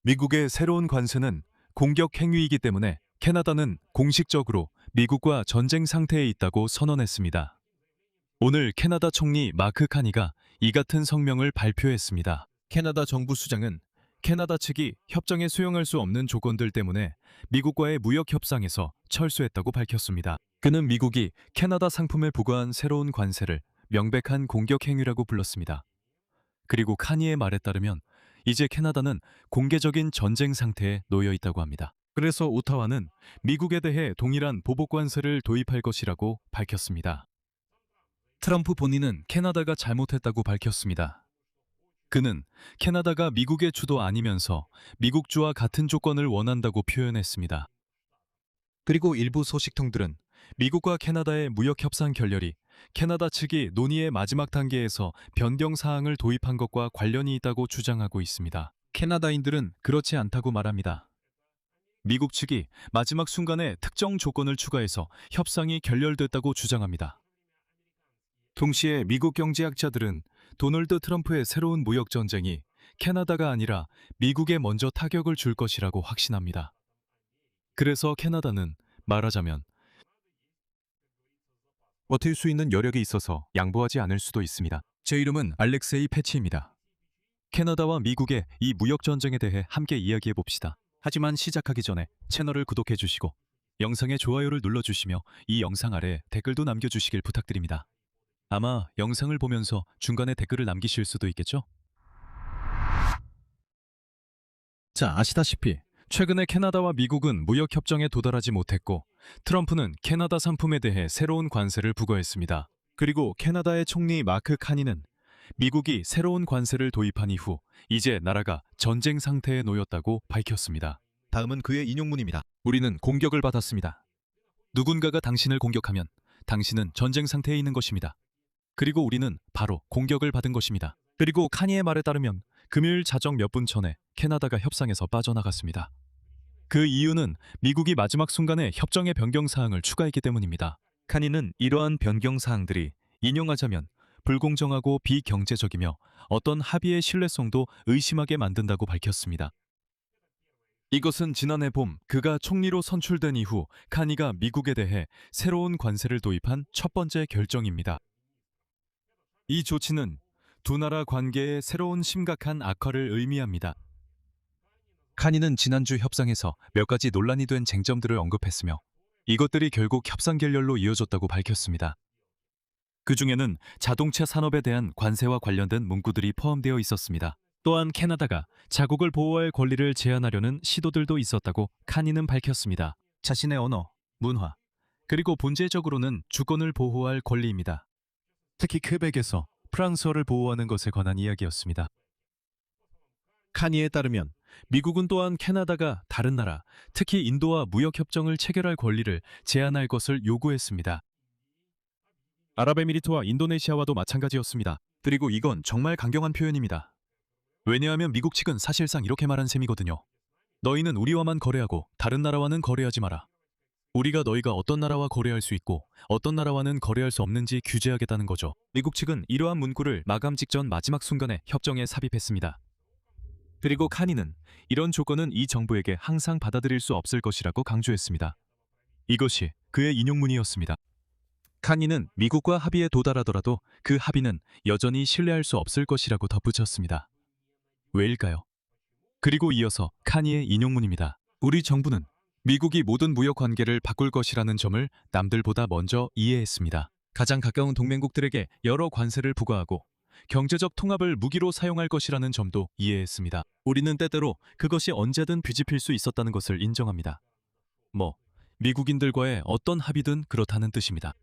미국의 새로운 관세는 공격 행위이기 때문에 캐나다는 공식적으로 미국과 전쟁 상태에 있다고 선언했습니다. 오늘 캐나다 총리 마크 카니가 이 같은 성명을 발표했습니다. 캐나다 정부 수장은 캐나다 측이 협정에 수용할 수 없는 조건들 때문에 미국과의 무역 협상에서 철수했다고 밝혔습니다. 그는 미국이 캐나다 상품에 부과한 새로운 관세를 명백한 공격 행위라고 불렀습니다. 그리고 카니의 말에 따르면 이제 캐나다는 공개적인 전쟁 상태에 놓여 있다고 합니다. 그래서 오타와는 미국에 대해 동일한 보복 관세를 도입할 것이라고 밝혔습니다. 트럼프 본인은 캐나다가 잘못했다고 밝혔습니다. 그는 캐나다가 미국의 주도 아니면서 미국주와 같은 조건을 원한다고 표현했습니다. 그리고 일부 소식통들은 미국과 캐나다의 무역 협상 결렬이 캐나다 측이 논의의 마지막 단계에서 변경 사항을 도입한 것과 관련이 있다고 주장하고 있습니다. 캐나다인들은 그렇지 않다고 말합니다. 미국 측이 마지막 순간에 특정 조건을 추가해서 협상이 결렬됐다고 주장합니다. 동시에 미국 경제학자들은 도널드 트럼프의 새로운 무역 전쟁이 캐나다가 아니라 미국에 먼저 타격을 줄 것이라고 확신합니다. 그래서 캐나다는 말하자면 버틸 수 있는 여력이 있어서 양보하지 않을 수도 있습니다. 제 이름은 알렉세이 패치입니다. 캐나다와 미국의 이 무역 전쟁에 대해 함께 이야기해 봅시다. 하지만 시작하기 전에 채널을 구독해 주시고 영상에 좋아요를 눌러주시며 이 영상 아래 댓글도 남겨주시길 부탁드립니다. 아마 영상을 보면서 중간에 댓글을 남기실 수도 있겠죠? 자, 아시다시피 최근에 캐나다와 미국은 무역 협정에 도달하지 못했고 트럼프는 캐나다 상품에 대해 새로운 관세를 부과했습니다. 그리고 캐나다의 총리 마크 카니는 미국이 새로운 관세를 도입한 이후 이제 나라가 전쟁 상태에 놓였다고 밝혔습니다. 다음은 그의 인용문입니다. 우리는 공격을 받았습니다. 누군가가 당신을 공격하면 당신은 전쟁 상태에 있는 것입니다. 그리고 우리는 바로 공격을 받은 것입니다. 그리고 카니의 말에 따르면 금요일 자정 몇 분 전에 캐나다가 협상에서 빠져나갔습니다. 그 이유는 미국이 마지막 순간에 협정의 변경 사항을 추가했기 때문입니다. 카니는 이러한 변경 사항들이 인용하자면 불공정하고 비경제적이며 어떤 합의의 신뢰성도 의심하게 만든다고 밝혔습니다. 이것은 지난해 봄 그가 총리로 선출된 이후 카니가 미국에 대해 새로운 관세를 도입한 첫 번째 결정입니다. 이 조치는 두 나라 관계의 새로운 심각한 악화를 의미합니다. 카니는 지난주 협상에서 몇 가지 논란이 된 쟁점들을 언급했으며 이것들이 결국 협상 결렬로 이어졌다고 밝혔습니다. 그 중에는 자동차 산업에 대한 관세와 관련된 문구들이 포함되어 있었습니다. 또한 캐나다가 자국을 보호할 권리를 제한하려는 시도들도 있었다고 카니는 밝혔습니다. 자신의 언어, 문화, 그리고 본질적으로는 주권을 보호할 권리입니다. 특히 퀘벡에서 프랑스어를 보호하는 것에 관한 이야기였습니다. 카니에 따르면 미국은 또한 캐나다가 다른 나라, 특히 인도와 무역협정을 체결할 권리를 제한할 것을 요구했습니다. 아랍에미리트와 인도네시아와도 마찬가지였습니다. 그리고 이건 정말 강경한 표현입니다. 왜냐하면 미국 측은 사실상 이렇게 말한 셈이거든요. 너희는 우리와만 거래하고 다른 나라와는 거래하지 마라. 우리가 너희가 어떤 나라와 거래할 수 있고 어떤 나라와는 거래할 수 없는지 규제하겠다는 거죠. 미국 측은 이러한 문구를 마감 직전 마지막 순간에 협정에 삽입했습니다. 그리고 카니는 이런 조건은 이 정부에게 항상 받아들일 수 없을 것이라고 강조했습니다. 이것이 그의 인용문이었습니다. 카니는 미국과 합의에 도달하더라도 그 합의는 여전히 신뢰할 수 없을 것이라고 덧붙였습니다. 왜일까요? 그리고 이어서 카니의 인용문입니다. 우리 정부는 미국이 모든 무역 관계를 바꿀 것이라는 점을 남들보다 먼저 이해했습니다. 가장 가까운 동맹국들에게 여러 관세를 부과하고 경제적 통합을 무기로 사용할 것이라는 점도 이해했습니다. 우리는 때때로 그것이 언제든 뒤집힐 수 있었다는 것을 인정합니다. 미국인들과의 어떤 합의든 그렇다는 뜻입니다.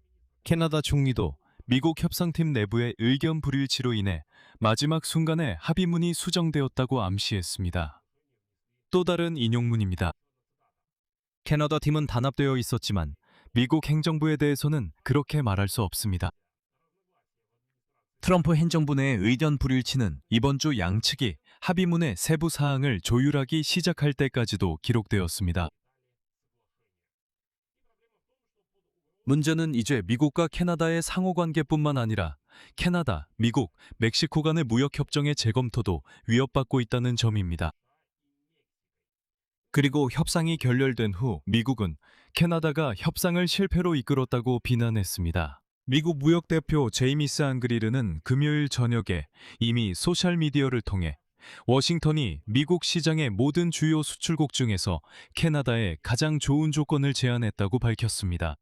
캐나다 총리도 미국 협상팀 내부의 의견 불일치로 인해 마지막 순간에 합의문이 수정되었다고 암시했습니다. 또 다른 인용문입니다. 캐나다 팀은 단합되어 있었지만 미국 행정부에 대해서는 그렇게 말할 수 없습니다. 트럼프 행정부 내의 의견 불일치는 이번 주 양측이 합의문의 세부 사항을 조율하기 시작할 때까지도 기록되었습니다. 문제는 이제 미국과 캐나다의 상호관계뿐만 아니라 캐나다, 미국, 멕시코 간의 무역협정의 재검토도 위협받고 있다는 점입니다. 그리고 협상이 결렬된 후 미국은 캐나다가 협상을 실패로 이끌었다고 비난했습니다. 미국 무역대표 제이미스 앙그리르는 금요일 저녁에 이미 소셜미디어를 통해 워싱턴이 미국 시장의 모든 주요 수출국 중에서 캐나다에 가장 좋은 조건을 제안했다고 밝혔습니다.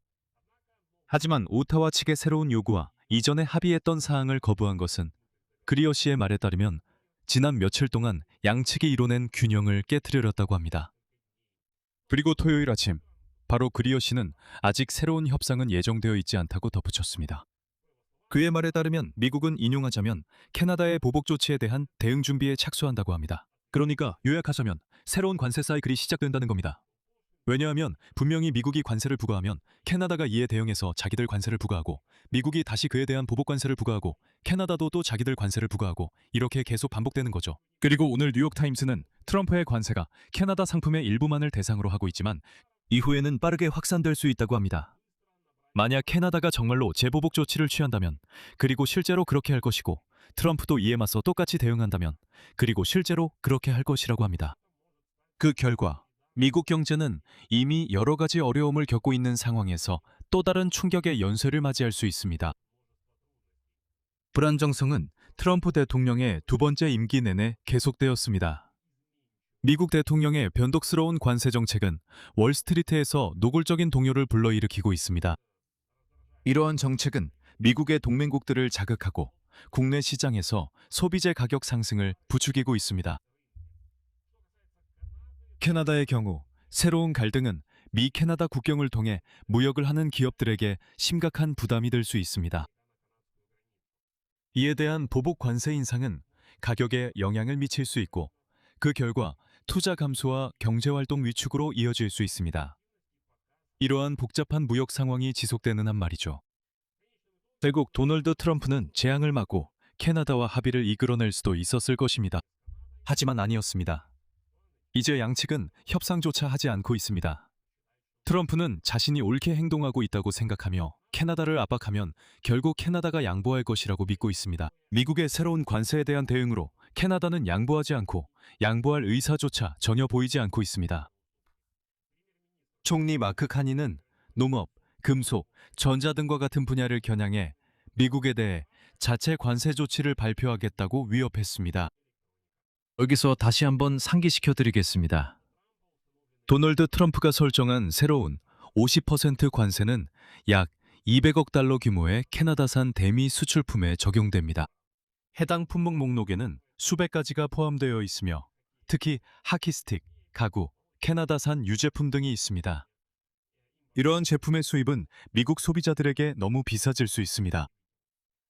하지만 오타와 측의 새로운 요구와 이전에 합의했던 사항을 거부한 것은 그리어 씨의 말에 따르면 지난 며칠 동안 양측이 이뤄낸 균형을 깨트렸다고 합니다. 그리고 토요일 아침, 바로 그리어 씨는 아직 새로운 협상은 예정되어 있지 않다고 덧붙였습니다. 그의 말에 따르면 미국은 인용하자면 캐나다의 보복 조치에 대한 대응 준비에 착수한다고 합니다. 그러니까 요약하자면 새로운 관세 사이클이 시작된다는 겁니다. 왜냐하면 분명히 미국이 관세를 부과하면 캐나다가 이에 대응해서 자기들 관세를 부과하고 미국이 다시 그에 대한 보복 관세를 부과하고 캐나다도 또 자기들 관세를 부과하고 이렇게 계속 반복되는 거죠. 그리고 오늘 뉴욕타임스는 트럼프의 관세가 캐나다 상품의 일부만을 대상으로 하고 있지만 이후에는 빠르게 확산될 수 있다고 합니다. 만약 캐나다가 정말로 재보복 조치를 취한다면, 그리고 실제로 그렇게 할 것이고 트럼프도 이에 맞서 똑같이 대응한다면, 그리고 실제로 그렇게 할 것이라고 합니다. 그 결과 미국 경제는 이미 여러 가지 어려움을 겪고 있는 상황에서 또 다른 충격의 연쇄를 맞이할 수 있습니다. 불안정성은 트럼프 대통령의 두 번째 임기 내내 계속되었습니다. 미국 대통령의 변덕스러운 관세 정책은 월스트리트에서 노골적인 동요를 불러일으키고 있습니다. 이러한 정책은 미국의 동맹국들을 자극하고 국내 시장에서 소비재 가격 상승을 부추기고 있습니다. 캐나다의 경우 새로운 갈등은 미 캐나다 국경을 통해 무역을 하는 기업들에게 심각한 부담이 될 수 있습니다. 이에 대한 보복 관세 인상은 가격에 영향을 미칠 수 있고 그 결과 투자 감소와 경제활동 위축으로 이어질 수 있습니다. 이러한 복잡한 무역 상황이 지속되는 한 말이죠. 결국 도널드 트럼프는 재앙을 막고 캐나다와 합의를 이끌어낼 수도 있었을 것입니다. 하지만 아니었습니다. 이제 양측은 협상조차 하지 않고 있습니다. 트럼프는 자신이 옳게 행동하고 있다고 생각하며 캐나다를 압박하면 결국 캐나다가 양보할 것이라고 믿고 있습니다. 미국의 새로운 관세에 대한 대응으로 캐나다는 양보하지 않고 양보할 의사조차 전혀 보이지 않고 있습니다. 총리 마크 카니는 농업, 금속, 전자 등과 같은 분야를 겨냥해 미국에 대해 자체 관세 조치를 발표하겠다고 위협했습니다. 여기서 다시 한번 상기시켜 드리겠습니다. 도널드 트럼프가 설정한 새로운 50% 관세는 약 200억 달러 규모의 캐나다산 대미 수출품에 적용됩니다. 해당 품목 목록에는 수백 가지가 포함되어 있으며 특히 하키스틱, 가구, 캐나다산 유제품 등이 있습니다. 이러한 제품의 수입은 미국 소비자들에게 너무 비싸질 수 있습니다.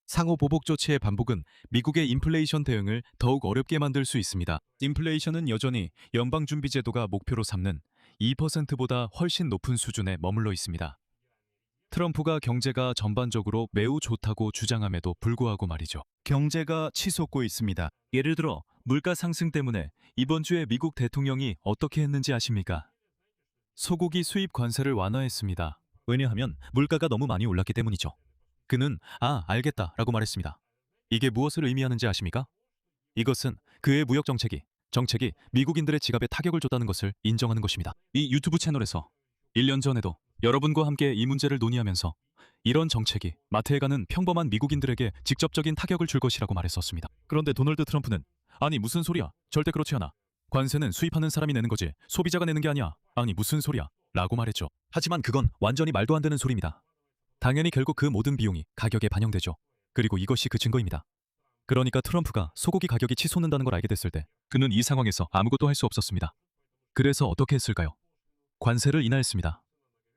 상호 보복 조치의 반복은 미국의 인플레이션 대응을 더욱 어렵게 만들 수 있습니다. 인플레이션은 여전히 연방준비제도가 목표로 삼는 2%보다 훨씬 높은 수준에 머물러 있습니다. 트럼프가 경제가 전반적으로 매우 좋다고 주장함에도 불구하고 말이죠. 경제가 치솟고 있습니다. 예를 들어 물가 상승 때문에 이번 주에 미국 대통령이 어떻게 했는지 아십니까? 소고기 수입 관세를 완화했습니다. 왜냐하면 물가가 너무 많이 올랐기 때문이죠. 그는 알겠다 라고 말했습니다. 이게 무엇을 의미하는지 아십니까? 이것은 그의 무역 정책이 미국인들의 지갑에 타격을 줬다는 것을 인정하는 것입니다. 이 유튜브 채널에서 1년 전에도 여러분과 함께 이 문제를 논의하면서 이런 정책이 마트에 가는 평범한 미국인들에게 직접적인 타격을 줄 것이라고 말했었습니다. 그런데 도널드 트럼프는 아니 무슨 소리야? 절대 그렇지 않아. 관세는 수입하는 사람이 내는 거지 소비자가 내는 게 아니야. 아니 무슨 소리야? 라고 말했죠. 하지만 그건 완전히 말도 안 되는 소리입니다. 당연히 결국 그 모든 비용이 가격에 반영되죠. 그리고 이것이 그 증거입니다. 그러니까 트럼프가 소고기 가격이 치솟는다는 걸 알게 됐을 때 그는 이 상황에서 아무것도 할 수 없었습니다. 그래서 어떻게 했을까요? 관세를 인하했습니다.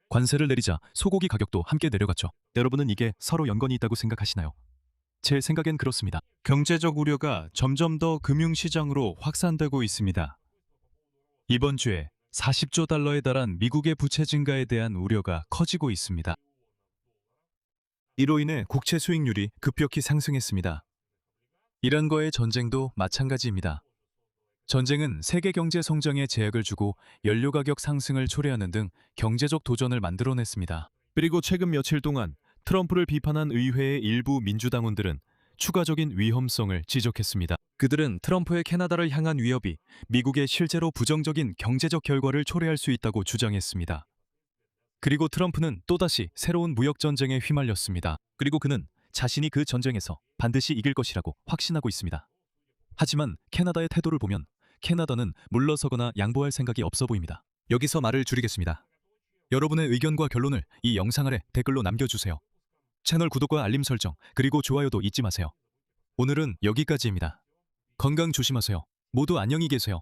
관세를 내리자 소고기 가격도 함께 내려갔죠. 여러분은 이게 서로 연관이 있다고 생각하시나요? 제 생각엔 그렇습니다. 경제적 우려가 점점 더 금융시장으로 확산되고 있습니다. 이번 주에 40조 달러에 달한 미국의 부채 증가에 대한 우려가 커지고 있습니다. 이로 인해 국채 수익률이 급격히 상승했습니다. 이란과의 전쟁도 마찬가지입니다. 전쟁은 세계 경제 성장에 제약을 주고 연료 가격 상승을 초래하는 등 경제적 도전을 만들어냈습니다. 그리고 최근 며칠 동안 트럼프를 비판한 의회의 일부 민주당원들은 추가적인 위험성을 지적했습니다. 그들은 트럼프의 캐나다를 향한 위협이 미국의 실제로 부정적인 경제적 결과를 초래할 수 있다고 주장했습니다. 그리고 트럼프는 또다시 새로운 무역 전쟁에 휘말렸습니다. 그리고 그는 자신이 그 전쟁에서 반드시 이길 것이라고 확신하고 있습니다. 하지만 캐나다의 태도를 보면 캐나다는 물러서거나 양보할 생각이 없어 보입니다. 여기서 말을 줄이겠습니다. 여러분의 의견과 결론을 이 영상 아래 댓글로 남겨주세요. 채널 구독과 알림 설정, 그리고 좋아요도 잊지 마세요. 오늘은 여기까지입니다. 건강 조심하세요. 모두 안녕히 계세요.